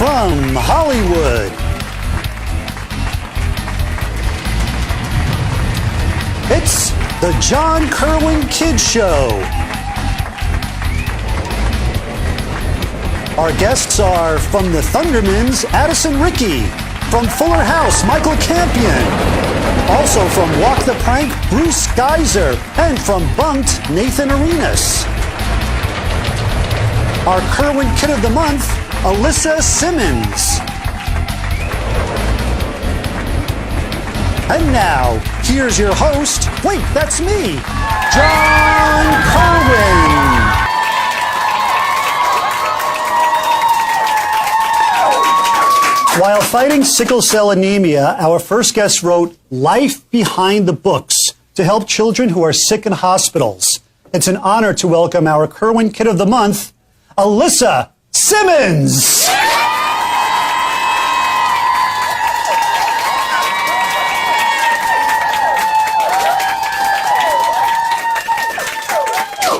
from Hollywood, it's the John Kerwin Kids Show. Our guests are from the Thundermans, Addison Rickey. From Fuller House, Michael Campion. Also from Walk the Prank, Bruce Geyser. And from Bunked, Nathan Arenas. Our Kerwin Kid of the Month, Alyssa Simmons. And now, here's your host. Wait, that's me, John Kerwin. While fighting sickle cell anemia, our first guest wrote Life Behind the Books to help children who are sick in hospitals. It's an honor to welcome our Kerwin Kid of the Month, Alyssa Simmons.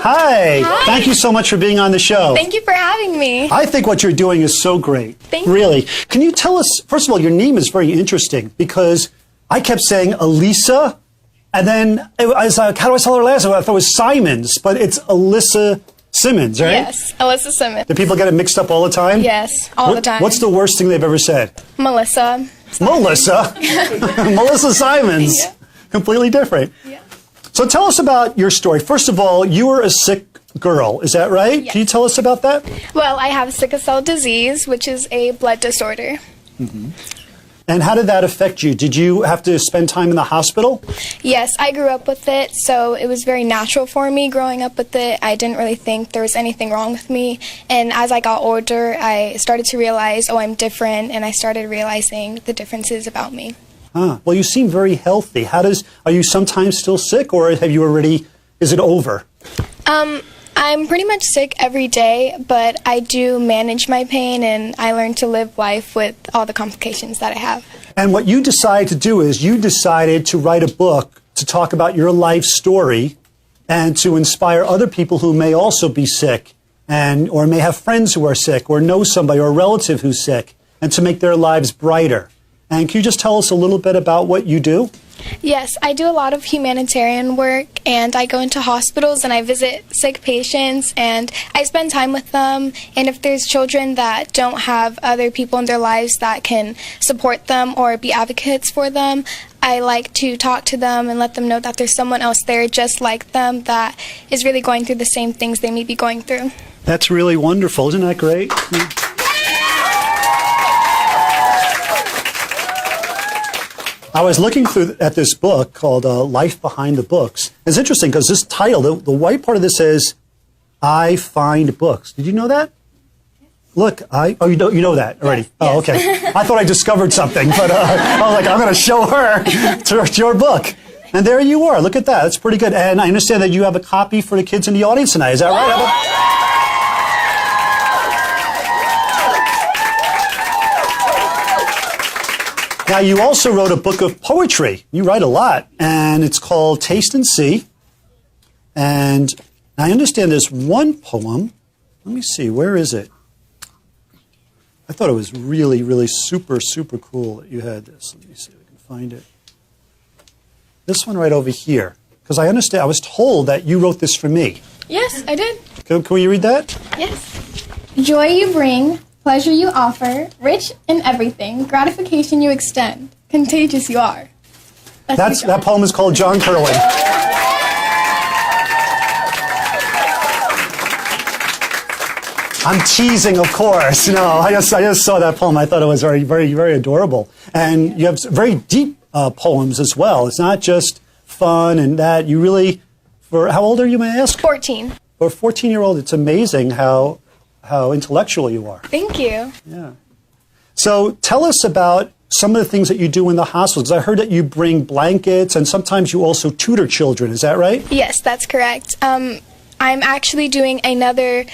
Hi. Hi. Thank you so much for being on the show. Thank you for having me. I think what you're doing is so great. Thank you. Really. Can you tell us, first of all, your name is very interesting because I kept saying Alyssa, and then I was like, how do I spell her last name? I thought it was Simons, but it's Alyssa Simmons, right? Yes, Alyssa Simmons. Do people get it mixed up all the time? Yes, all the time. What's the worst thing they've ever said? Melissa. Melissa? Melissa Simons. Yeah. Completely different. Yeah. So tell us about your story. First of all, you were a sick girl, is that right? Yes. Can you tell us about that? Well, I have sickle cell disease, which is a blood disorder. Mm-hmm. And how did that affect you? Did you have to spend time in the hospital? Yes, I grew up with it, so it was very natural for me growing up with it. I didn't really think there was anything wrong with me. And as I got older, I started to realize, oh, I'm different, and I started realizing the differences about me. Well, you seem very healthy. Are you sometimes still sick, or have you already, is it over? I'm pretty much sick every day, but I do manage my pain, and I learn to live life with all the complications that I have. And what you decided to do is you decided to write a book to talk about your life story and to inspire other people who may also be sick or may have friends who are sick or know somebody or a relative who's sick, and to make their lives brighter. And can you just tell us a little bit about what you do? Yes, I do a lot of humanitarian work, and I go into hospitals and I visit sick patients and I spend time with them. And if there's children that don't have other people in their lives that can support them or be advocates for them, I like to talk to them and let them know that there's someone else there just like them that is really going through the same things they may be going through. That's really wonderful. Isn't that great? I was looking through at this book called Life Behind the Books. It's interesting because this title, the white part of this says, I find books. Did you know that? Look, you know that already. Yes. Oh, okay. I thought I discovered something, but I was like, I'm going to show her your book. And there you are. Look at that. That's pretty good. And I understand that you have a copy for the kids in the audience tonight. Is that right? Now, you also wrote a book of poetry. You write a lot, and it's called Taste and See. And I understand there's one poem. Let me see, where is it? I thought it was really, really super, super cool that you had this. Let me see if I can find it. This one right over here. Because I understand, I was told that you wrote this for me. Yes, I did. Can we read that? Yes. Joy you bring, pleasure you offer, rich in everything, gratification you extend, contagious you are. That poem is called John Kerwin. I'm teasing, of course. No, I just saw that poem. I thought it was very, very, very adorable. And you have very deep poems as well. It's not just fun and that. You really, for how old are you, may I ask? 14. For a 14-year-old, it's amazing how intellectual you are. Thank you. Yeah. So tell us about some of the things that you do in the hospital. Because I heard that you bring blankets and sometimes you also tutor children. Is that right? Yes, that's correct. I'm actually doing another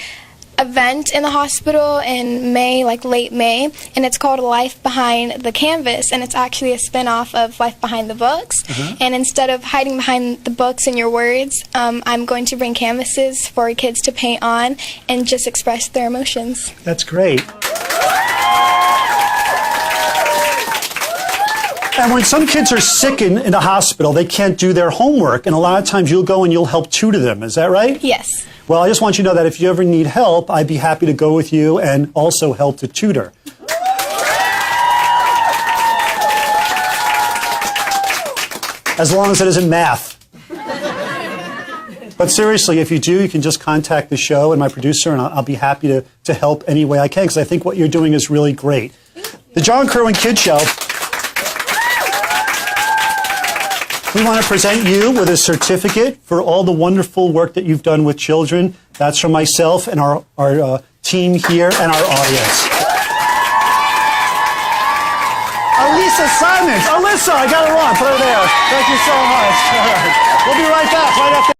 event in the hospital in May, like late May, and it's called Life Behind the Canvas, and it's actually a spin-off of Life Behind the Books. And instead of hiding behind the books and your words, I'm going to bring canvases for kids to paint on and just express their emotions. That's great. And when some kids are sick in a hospital, they can't do their homework, and a lot of times you'll go and you'll help tutor them. Is that right? Yes. Well, I just want you to know that if you ever need help, I'd be happy to go with you and also help to tutor. As long as it isn't math. But seriously, if you do, you can just contact the show and my producer, and I'll be happy to help any way I can, because I think what you're doing is really great. The John Kerwin Kids Show, we want to present you with a certificate for all the wonderful work that you've done with children. That's from myself and our team here and our audience. Alyssa Simmons. Alyssa, I got it wrong. Put her there. Thank you so much. All right. We'll be right back right after.